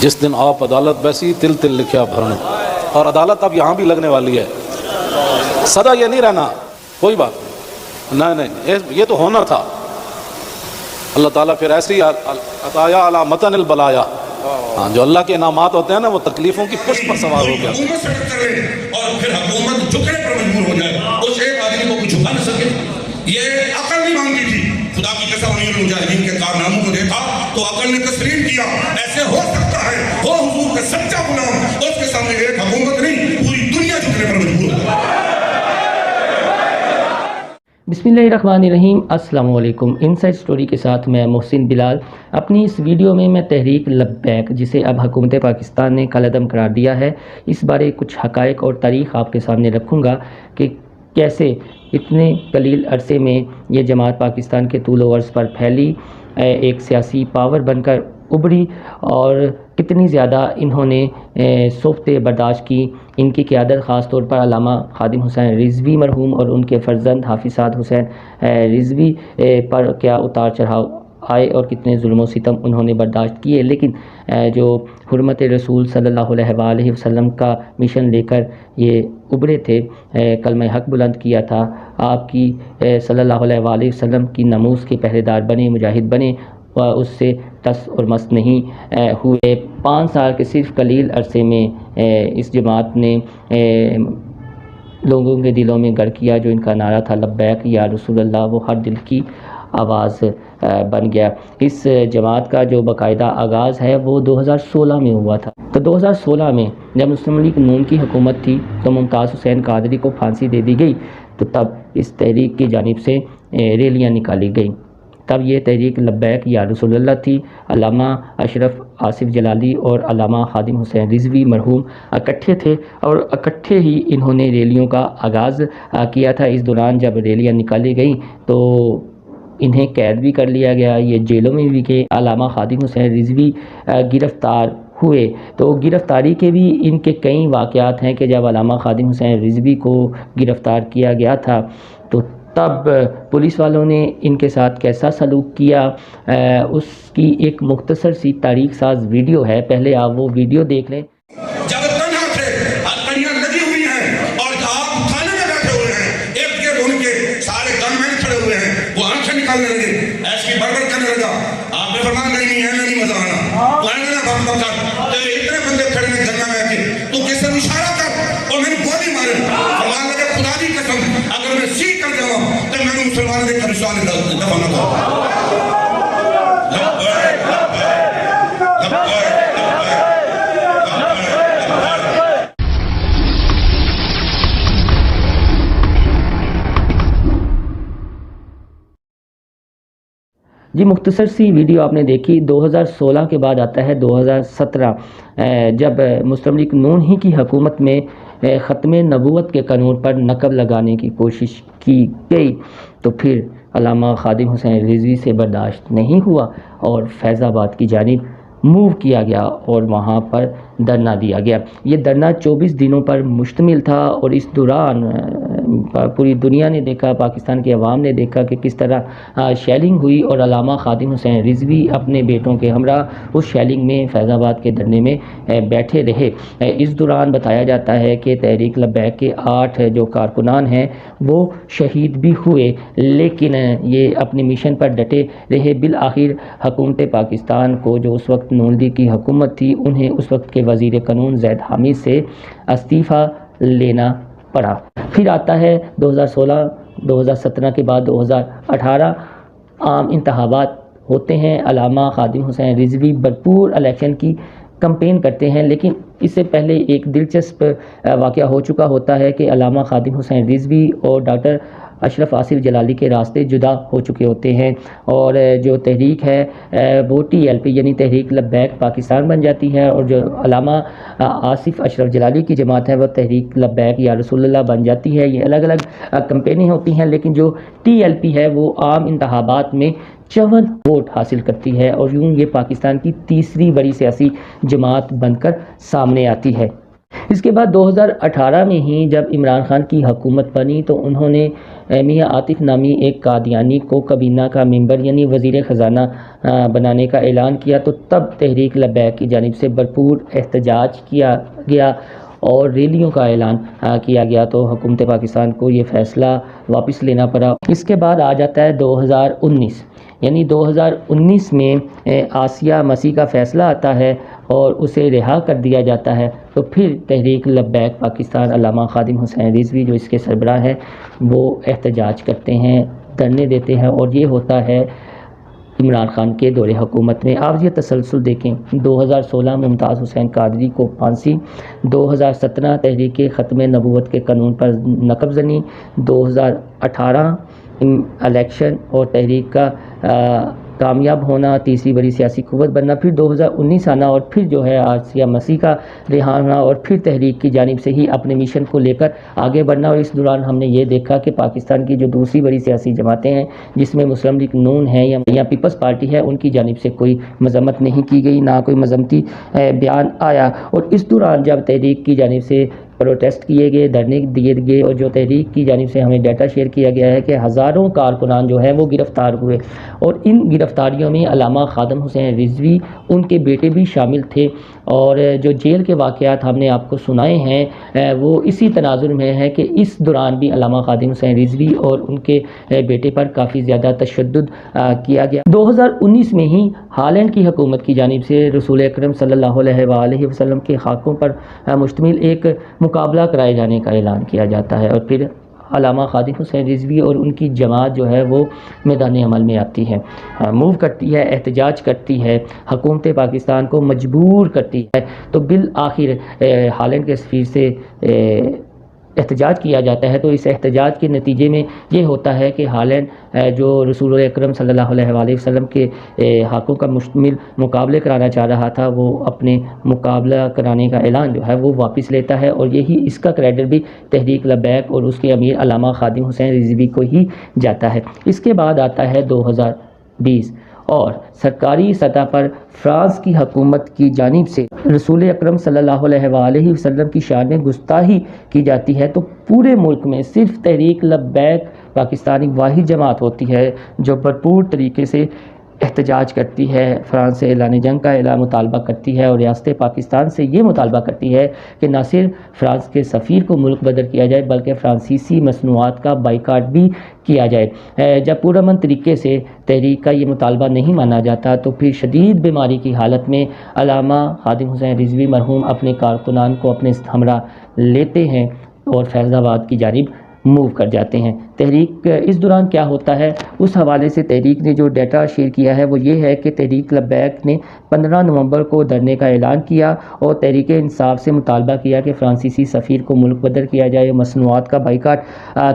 جس دن آپ عدالت بیسی تل تل لکھیا بھرنا، اور عدالت اب یہاں بھی لگنے والی ہے. سدا یہ نہیں رہنا کوئی بات نہیں، یہ تو ہونا تھا. اللہ تعالیٰ پھر ایسی عطایا علی متن البلایا، جو اللہ کے انعامات ہوتے ہیں نا وہ تکلیفوں کی پشت پر سوار ہو گیا. اور پھر حکومت جھکنے پر مجبور ہو جائے، اس ایک آدمی کو کچھ جھکا نہ سکے. یہ عقل نہیں مانگی تھی. خدا کی قسم امیر المجاہدین کے کارناموں کو دیکھا تو عقل نے تسلیم کیا ایسے ہو سکتا ہے. وہ حضور کا سچا غلام، اس کے سامنے ایک حکومت نہیں پوری دنیا جھکنے پر مجبور ہو جائے. بسم اللہ الرحمن الرحیم. السلام علیکم. انسائیڈ سٹوری کے ساتھ میں محسن بلال. اپنی اس ویڈیو میں تحریک لبیک، جسے اب حکومت پاکستان نے کالعدم قرار دیا ہے، اس بارے کچھ حقائق اور تاریخ آپ کے سامنے رکھوں گا کہ کیسے اتنے قلیل عرصے میں یہ جماعت پاکستان کے طول و عرض پر پھیلی، ایک سیاسی پاور بن کر ابھری، اور کتنی زیادہ انہوں نے صحبتیں برداشت کی. ان کی قیادت خاص طور پر علامہ خادم حسین رضوی مرحوم اور ان کے فرزند حافظ سعد حسین رضوی پر کیا اتار چڑھاؤ آئے اور کتنے ظلم و ستم انہوں نے برداشت کیے. لیکن جو حرمت رسول صلی اللہ علیہ وآلہ وسلم کا مشن لے کر یہ ابھرے تھے، کلمہ حق بلند کیا تھا، آپ کی صلی اللہ علیہ وآلہ وسلم کی ناموس کے پہرے دار بنے، مجاہد بنے، اس سے ٹس اور مس نہیں ہوئے. 5 سال کے صرف قلیل عرصے میں اس جماعت نے لوگوں کے دلوں میں گڑ کیا. جو ان کا نعرہ تھا لبیک یا رسول اللہ، وہ ہر دل کی آواز بن گیا. اس جماعت کا جو باقاعدہ آغاز ہے وہ 2016 میں ہوا تھا. تو 2016 میں جب مسلم لیگ نون کی حکومت تھی تو ممتاز حسین قادری کو پھانسی دے دی گئی. تو تب اس تحریک کی جانب سے ریلیاں نکالی گئیں. تب یہ تحریک لبیک یا رسول اللہ تھی. علامہ اشرف آصف جلالی اور علامہ خادم حسین رضوی مرحوم اکٹھے تھے اور اکٹھے ہی انہوں نے ریلیوں کا آغاز کیا تھا. اس دوران جب ریلیاں نکالی گئیں تو انہیں قید بھی کر لیا گیا، یہ جیلوں میں بھی گئے. علامہ خادم حسین رضوی گرفتار ہوئے. تو گرفتاری کے بھی ان کے کئی واقعات ہیں کہ جب علامہ خادم حسین رضوی کو گرفتار کیا گیا تھا تو تب پولیس والوں نے ان کے ساتھ کیسا سلوک کیا، اس کی ایک مختصر سی تاریخ ساز ویڈیو ہے. پہلے آپ وہ ویڈیو دیکھ لیں. جب تنہا تھے، ہتھکڑیاں لگی ہوئی ہیں اور آپ تھانے میں بیٹھے ہوئے ہیں، ایک گیٹ ان کے سارے گن مین کھڑے ہوئے ہیں، وہ آنکھیں نکالنے لگے، ایسی بڑبڑ کرنے لگا. آپ نے فرمایا نہیں ہے نہیں مزہ آنا، وہ آنے لگا بھاگ بھاگ کر تیرے اتنے بندے کھڑے ہیں گننا میں کے، تو کس سے اشارہ کر اور میں نے گولی مارے. فرمان لگے خدا کی قسم اگر میں سی کر جاؤں تو میں نے مسلمان دے کر اشارے دفع نہ کروں. جی مختصر سی ویڈیو آپ نے دیکھی. 2016 کے بعد آتا ہے 2017، جب مسلم لیگ نون ہی کی حکومت میں ختم نبوت کے قانون پر نقب لگانے کی کوشش کی گئی. تو پھر علامہ خادم حسین رضوی سے برداشت نہیں ہوا اور فیض آباد کی جانب موو کیا گیا اور وہاں پر دھرنا دیا گیا. یہ دھرنا 24 دنوں پر مشتمل تھا اور اس دوران پوری دنیا نے دیکھا، پاکستان کی عوام نے دیکھا کہ کس طرح شیلنگ ہوئی اور علامہ خادم حسین رضوی اپنے بیٹوں کے ہمراہ اس شیلنگ میں فیض آباد کے دھرنے میں بیٹھے رہے. اس دوران بتایا جاتا ہے کہ تحریک لبیک کے 8 جو کارکنان ہیں وہ شہید بھی ہوئے، لیکن یہ اپنے مشن پر ڈٹے رہے. بالآخر حکومت پاکستان کو، جو اس وقت نون لیگ کی حکومت تھی، انہیں اس وقت کے وزیر قانون زید حامد سے استعفیٰ لینا پڑا. پھر آتا ہے 2016، 2017 کے بعد 2018 عام انتخابات ہوتے ہیں. علامہ خادم حسین رضوی بھرپور الیکشن کی کمپین کرتے ہیں، لیکن اس سے پہلے ایک دلچسپ واقعہ ہو چکا ہوتا ہے کہ علامہ خادم حسین رضوی اور ڈاکٹر اشرف آصف جلالی کے راستے جدا ہو چکے ہوتے ہیں اور جو تحریک ہے وہ TLP یعنی تحریک لبیک پاکستان بن جاتی ہے، اور جو علامہ آصف اشرف جلالی کی جماعت ہے وہ تحریک لبیک یا رسول اللہ بن جاتی ہے. یہ الگ الگ کمپینیں ہوتی ہیں، لیکن جو TLP ہے وہ عام انتخابات میں 54 ووٹ حاصل کرتی ہے اور یوں یہ پاکستان کی تیسری بڑی سیاسی جماعت بن کر سامنے آتی ہے. اس کے بعد 2018 میں ہی جب عمران خان کی حکومت بنی تو انہوں نے میاں عاطف نامی ایک قادیانی کو کابینہ کا ممبر یعنی وزیر خزانہ بنانے کا اعلان کیا، تو تب تحریک لبیک کی جانب سے بھرپور احتجاج کیا گیا اور ریلیوں کا اعلان کیا گیا، تو حکومت پاکستان کو یہ فیصلہ واپس لینا پڑا۔ اس کے بعد آ جاتا ہے 2019، یعنی 2019 میں آسیہ مسیح کا فیصلہ آتا ہے اور اسے رہا کر دیا جاتا ہے، تو پھر تحریک لبیک پاکستان علامہ خادم حسین رضوی جو اس کے سربراہ ہیں وہ احتجاج کرتے ہیں، دھرنے دیتے ہیں، اور یہ ہوتا ہے عمران خان کے دور حکومت میں۔ آپ یہ تسلسل دیکھیں، 2016 ممتاز حسین قادری کو پھانسی، 2017 تحریک ختم نبوت کے قانون پر نقب زنی، 2018 الیکشن اور تحریک کا کامیاب ہونا، تیسری بڑی سیاسی قوت بننا، پھر 2019 آنا اور پھر جو ہے آسیہ مسیح کا رہا ہونا اور پھر تحریک کی جانب سے ہی اپنے مشن کو لے کر آگے بڑھنا۔ اور اس دوران ہم نے یہ دیکھا کہ پاکستان کی جو دوسری بڑی سیاسی جماعتیں ہیں جس میں مسلم لیگ نون ہے یا پیپلز پارٹی ہے، ان کی جانب سے کوئی مذمت نہیں کی گئی، نہ کوئی مذمتی بیان آیا۔ اور اس دوران جب تحریک کی جانب سے پروٹیسٹ کیے گئے، دھرنے دیے گئے، اور جو تحریک کی جانب سے ہمیں ڈیٹا شیئر کیا گیا ہے کہ ہزاروں کارکنان جو ہیں وہ گرفتار ہوئے، اور ان گرفتاریوں میں علامہ خادم حسین رضوی، ان کے بیٹے بھی شامل تھے، اور جو جیل کے واقعات ہم نے آپ کو سنائے ہیں وہ اسی تناظر میں ہے کہ اس دوران بھی علامہ خادم حسین رضوی اور ان کے بیٹے پر کافی زیادہ تشدد کیا گیا۔ 2019 میں ہی ہالینڈ کی حکومت کی جانب سے رسول اکرم صلی اللہ علیہ وآلہ وسلم کے خاکوں پر مشتمل ایک مقابلہ کرائے جانے کا اعلان کیا جاتا ہے، اور پھر علامہ خادم حسین رضوی اور ان کی جماعت جو ہے وہ میدان عمل میں آتی ہے، موو کرتی ہے، احتجاج کرتی ہے، حکومت پاکستان کو مجبور کرتی ہے، تو بالآخر ہالینڈ کے سفیر سے احتجاج کیا جاتا ہے۔ تو اس احتجاج کے نتیجے میں یہ ہوتا ہے کہ ہالینڈ جو رسول اکرم صلی اللہ علیہ وآلہ وسلم کے حقوں کا مشتمل مقابلے کرانا چاہ رہا تھا، وہ اپنے مقابلہ کرانے کا اعلان جو ہے وہ واپس لیتا ہے، اور یہی اس کا کریڈٹ بھی تحریک لبیک اور اس کے امیر علامہ خادم حسین رضوی کو ہی جاتا ہے۔ اس کے بعد آتا ہے 2020 اور سرکاری سطح پر فرانس کی حکومت کی جانب سے رسول اکرم صلی اللہ علیہ وآلہ وسلم کی شان میں گستاخی کی جاتی ہے، تو پورے ملک میں صرف تحریک لبیک پاکستانی واحد جماعت ہوتی ہے جو بھرپور طریقے سے احتجاج کرتی ہے، فرانس سے اعلان جنگ کا مطالبہ کرتی ہے، اور ریاست پاکستان سے یہ مطالبہ کرتی ہے کہ نہ صرف فرانس کے سفیر کو ملک بدر کیا جائے بلکہ فرانسیسی مصنوعات کا بائیکاٹ بھی کیا جائے۔ جب پرامن طریقے سے تحریک کا یہ مطالبہ نہیں مانا جاتا تو پھر شدید بیماری کی حالت میں علامہ خادم حسین رضوی مرحوم اپنے کارکنان کو اپنے ہمراہ لیتے ہیں اور فیض آباد کی جانب موو کر جاتے ہیں۔ تحریک اس دوران کیا ہوتا ہے، اس حوالے سے تحریک نے جو ڈیٹا شیئر کیا ہے وہ یہ ہے کہ تحریک لبیک نے 15 نومبر کو دھرنے کا اعلان کیا اور تحریک انصاف سے مطالبہ کیا کہ فرانسیسی سفیر کو ملک بدر کیا جائے، مصنوعات کا بائیکاٹ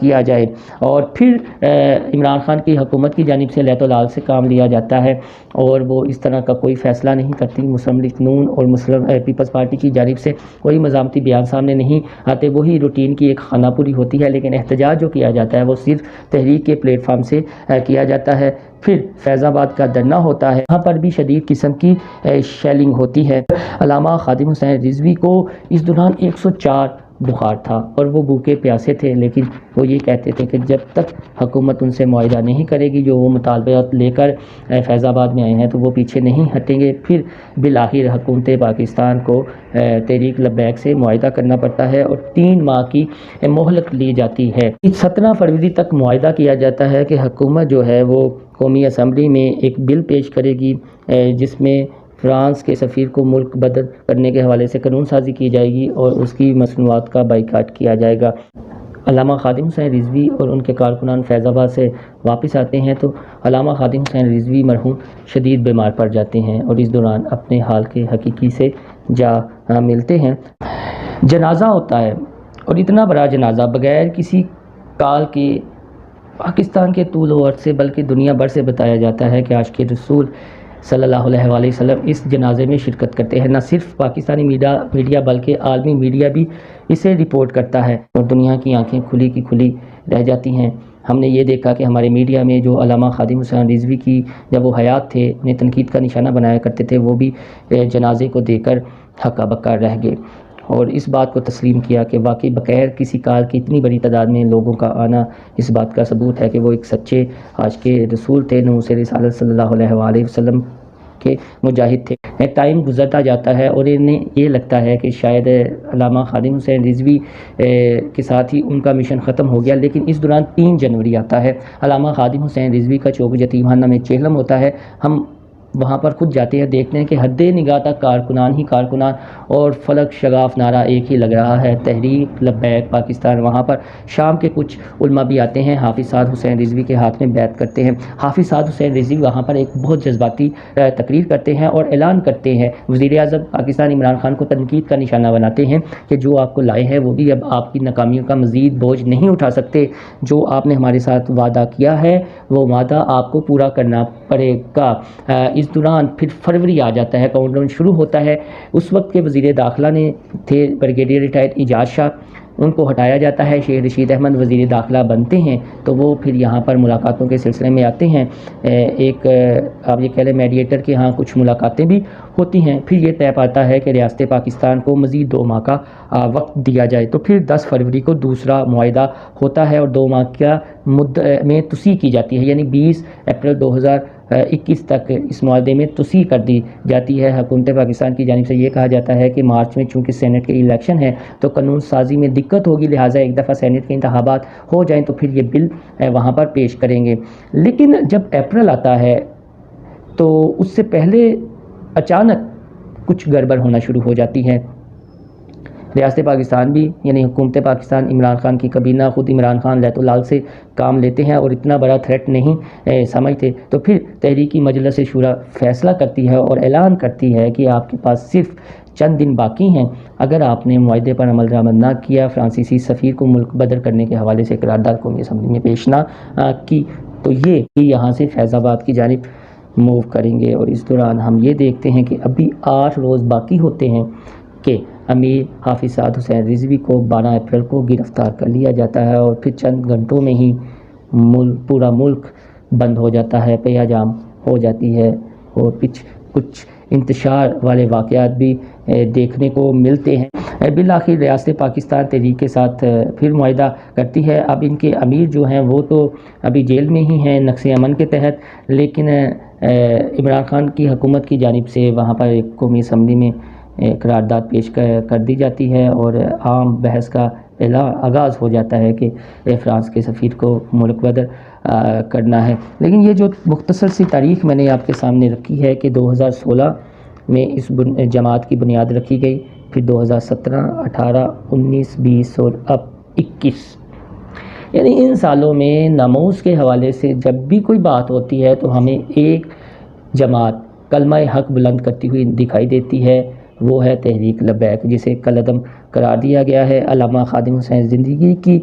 کیا جائے، اور پھر عمران خان کی حکومت کی جانب سے لیت العال سے کام لیا جاتا ہے اور وہ اس طرح کا کوئی فیصلہ نہیں کرتی۔ مسلم لیگ نون اور مسلم پیپلز پارٹی کی جانب سے کوئی مزاحمتی بیان سامنے نہیں آتے، وہی روٹین کی ایک خانہ پوری ہوتی ہے، لیکن احتجاج جو کیا جاتا ہے وہ صرف تحریک کے پلیٹ فارم سے کیا جاتا ہے۔ پھر فیض آباد کا دھرنا ہوتا ہے، وہاں پر بھی شدید قسم کی شیلنگ ہوتی ہے۔ علامہ خادم حسین رضوی کو اس دوران 104 بخار تھا اور وہ بھوکے پیاسے تھے، لیکن وہ یہ کہتے تھے کہ جب تک حکومت ان سے معاہدہ نہیں کرے گی جو وہ مطالبات لے کر فیض آباد میں آئے ہیں تو وہ پیچھے نہیں ہٹیں گے۔ پھر بالآخر حکومت پاکستان کو تحریک لبیک سے معاہدہ کرنا پڑتا ہے اور 3 ماہ کی مہلت لی جاتی ہے۔ 17 فروری تک معاہدہ کیا جاتا ہے کہ حکومت جو ہے وہ قومی اسمبلی میں ایک بل پیش کرے گی جس میں فرانس کے سفیر کو ملک بدر کرنے کے حوالے سے قانون سازی کی جائے گی اور اس کی مصنوعات کا بائیکاٹ کیا جائے گا۔ علامہ خادم حسین رضوی اور ان کے کارکنان فیض آباد سے واپس آتے ہیں تو علامہ خادم حسین رضوی مرحوم شدید بیمار پڑ جاتے ہیں اور اس دوران اپنے حال کے حقیقی سے جا ملتے ہیں۔ جنازہ ہوتا ہے اور اتنا بڑا جنازہ بغیر کسی کال کے پاکستان کے طول و عرض سے بلکہ دنیا بھر سے بتایا جاتا ہے کہ عاشق رسول صلی اللہ علیہ وآلہ وسلم اس جنازے میں شرکت کرتے ہیں۔ نہ صرف پاکستانی میڈیا بلکہ عالمی میڈیا بھی اسے رپورٹ کرتا ہے اور دنیا کی آنکھیں کھلی کی کھلی رہ جاتی ہیں۔ ہم نے یہ دیکھا کہ ہمارے میڈیا میں جو علامہ خادم حسین رضوی کی جب وہ حیات تھے انہیں تنقید کا نشانہ بنایا کرتے تھے، وہ بھی جنازے کو دے کر ہکا بکا رہ گئے۔ اور اس بات کو تسلیم کیا کہ واقعی بغیر کسی کار کی اتنی بڑی تعداد میں لوگوں کا آنا اس بات کا ثبوت ہے کہ وہ ایک سچے عاشق رسول تھے، ناموس رسالت صلی اللہ علیہ وآلہ وسلم کے مجاہد تھے۔ ٹائم گزرتا جاتا ہے اور انہیں یہ لگتا ہے کہ شاید علامہ خادم حسین رضوی کے ساتھ ہی ان کا مشن ختم ہو گیا، لیکن اس دوران 3 جنوری آتا ہے۔ علامہ خادم حسین رضوی کا چوک یتیم خانہ میں چہلم ہوتا ہے۔ ہم وہاں پر خود جاتے ہیں، دیکھتے ہیں کہ حد نگاہ تک کارکنان ہی کارکنان اور فلک شگاف نعرہ ایک ہی لگ رہا ہے، تحریک لبیک پاکستان۔ وہاں پر شام کے کچھ علماء بھی آتے ہیں، حافظ سعد حسین رضوی کے ہاتھ میں بیعت کرتے ہیں۔ حافظ سعد حسین رضوی وہاں پر ایک بہت جذباتی تقریر کرتے ہیں اور اعلان کرتے ہیں، وزیر اعظم پاکستان عمران خان کو تنقید کا نشانہ بناتے ہیں کہ جو آپ کو لائے ہیں وہ بھی اب آپ کی ناکامیوں کا مزید بوجھ نہیں اٹھا سکتے، جو آپ نے ہمارے ساتھ وعدہ کیا ہے وہ وعدہ آپ کو پورا کرنا پڑے گا۔ اس دوران پھر فروری آ جاتا ہے، کاؤنٹ ڈاؤن شروع ہوتا ہے۔ اس وقت کے وزیر داخلہ نے تھے بریگیڈیئر ریٹائرڈ اعجاز شاہ، ان کو ہٹایا جاتا ہے، شیخ رشید احمد وزیر داخلہ بنتے ہیں، تو وہ پھر یہاں پر ملاقاتوں کے سلسلے میں آتے ہیں۔ ایک آپ یہ کہہ لیں میڈیٹر کے ہاں کچھ ملاقاتیں بھی ہوتی ہیں، پھر یہ طے پاتا ہے کہ ریاست پاکستان کو مزید 2 ماہ کا وقت دیا جائے، تو پھر 10 فروری کو دوسرا معاہدہ ہوتا ہے اور 2 ماہ کا میں توسیع کی جاتی ہے، یعنی 20 اپریل 2021 تک اس معاہدے میں توسیع کر دی جاتی ہے۔ حکومت پاکستان کی جانب سے یہ کہا جاتا ہے کہ مارچ میں چونکہ سینٹ کے الیکشن ہے تو قانون سازی میں دقت ہوگی، لہٰذا ایک دفعہ سینٹ کے انتخابات ہو جائیں تو پھر یہ بل وہاں پر پیش کریں گے۔ لیکن جب اپریل آتا ہے تو اس سے پہلے اچانک کچھ گڑبڑ ہونا شروع ہو جاتی ہے۔ ریاست پاکستان بھی یعنی حکومت پاکستان عمران خان کی کابینہ خود عمران خان لیت لال سے کام لیتے ہیں اور اتنا بڑا تھریٹ نہیں سمجھتے، تو پھر تحریکی مجلس شورا فیصلہ کرتی ہے اور اعلان کرتی ہے کہ آپ کے پاس صرف چند دن باقی ہیں، اگر آپ نے معاہدے پر عمل درآمد نہ کیا، فرانسیسی سفیر کو ملک بدر کرنے کے حوالے سے قرارداد قومی اسمبلی میں پیش نہ کی، تو یہ یہاں سے فیض آباد کی جانب موو کریں گے۔ اور اس دوران ہم یہ دیکھتے ہیں کہ ابھی 8 روز باقی ہوتے ہیں کہ امیر حافظ سعد حسین رضوی کو 12 اپریل کو گرفتار کر لیا جاتا ہے اور پھر چند گھنٹوں میں ہی پورا ملک بند ہو جاتا ہے، پہیا جام ہو جاتی ہے اور کچھ انتشار والے واقعات بھی دیکھنے کو ملتے ہیں۔ بالآخر ریاست پاکستان تحریک کے ساتھ پھر معاہدہ کرتی ہے۔ اب ان کے امیر جو ہیں وہ تو ابھی جیل میں ہی ہیں نقص امن کے تحت، لیکن عمران خان کی حکومت کی جانب سے وہاں پر ایک قومی اسمبلی میں قرارداد پیش کر دی جاتی ہے اور عام بحث کا آغاز ہو جاتا ہے کہ فرانس کے سفیر کو ملک بدر کرنا ہے۔ لیکن یہ جو مختصر سی تاریخ میں نے آپ کے سامنے رکھی ہے کہ 2016 میں اس جماعت کی بنیاد رکھی گئی، پھر 2017، 18، 19، 20 اور اب 21، یعنی ان سالوں میں ناموس کے حوالے سے جب بھی کوئی بات ہوتی ہے تو ہمیں ایک جماعت کلمہ حق بلند کرتی ہوئی دکھائی دیتی ہے، وہ ہے تحریک لبیک، جسے کالعدم قرار دیا گیا ہے۔ علامہ خادم حسین زندگی کی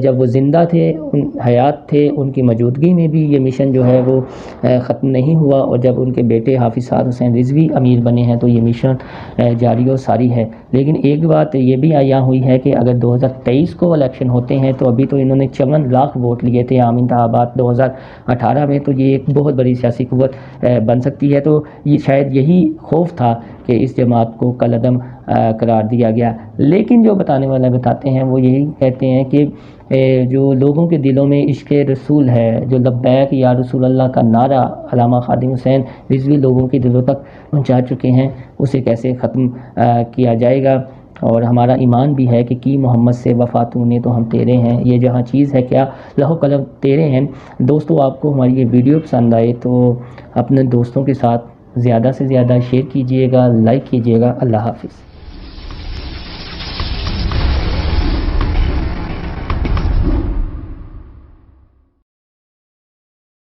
جب وہ زندہ تھے، حیات تھے، ان کی موجودگی میں بھی یہ مشن جو ہے وہ ختم نہیں ہوا، اور جب ان کے بیٹے حافظ سعد حسین رضوی امیر بنے ہیں تو یہ مشن جاری و ساری ہے۔ لیکن ایک بات یہ بھی عیاں ہوئی ہے کہ اگر 2023 کو الیکشن ہوتے ہیں تو ابھی تو انہوں نے 54 لاکھ ووٹ لیے تھے عام انتخابات 2018 میں، تو یہ ایک بہت بڑی سیاسی قوت بن سکتی ہے۔ تو یہ شاید یہی خوف تھا کہ اس جماعت کو کالعدم قرار دیا گیا۔ لیکن جو بتانے والے بتاتے ہیں وہ یہی کہتے ہیں کہ جو لوگوں کے دلوں میں عشق رسول ہے، جو لبیک یا رسول اللہ کا نعرہ علامہ خادم حسین رضوی لوگوں کے دلوں تک پہنچا چکے ہیں، اسے کیسے ختم کیا جائے گا۔ اور ہمارا ایمان بھی ہے کہ کی محمد سے وفاتوں نے تو ہم تیرے ہیں، یہ جہاں چیز ہے کیا لہو قلم تیرے ہیں۔ دوستو، آپ کو ہماری یہ ویڈیو پسند آئے تو اپنے دوستوں کے ساتھ زیادہ سے زیادہ شیئر کیجئے گا، لائک کیجئے گا۔ اللہ حافظ۔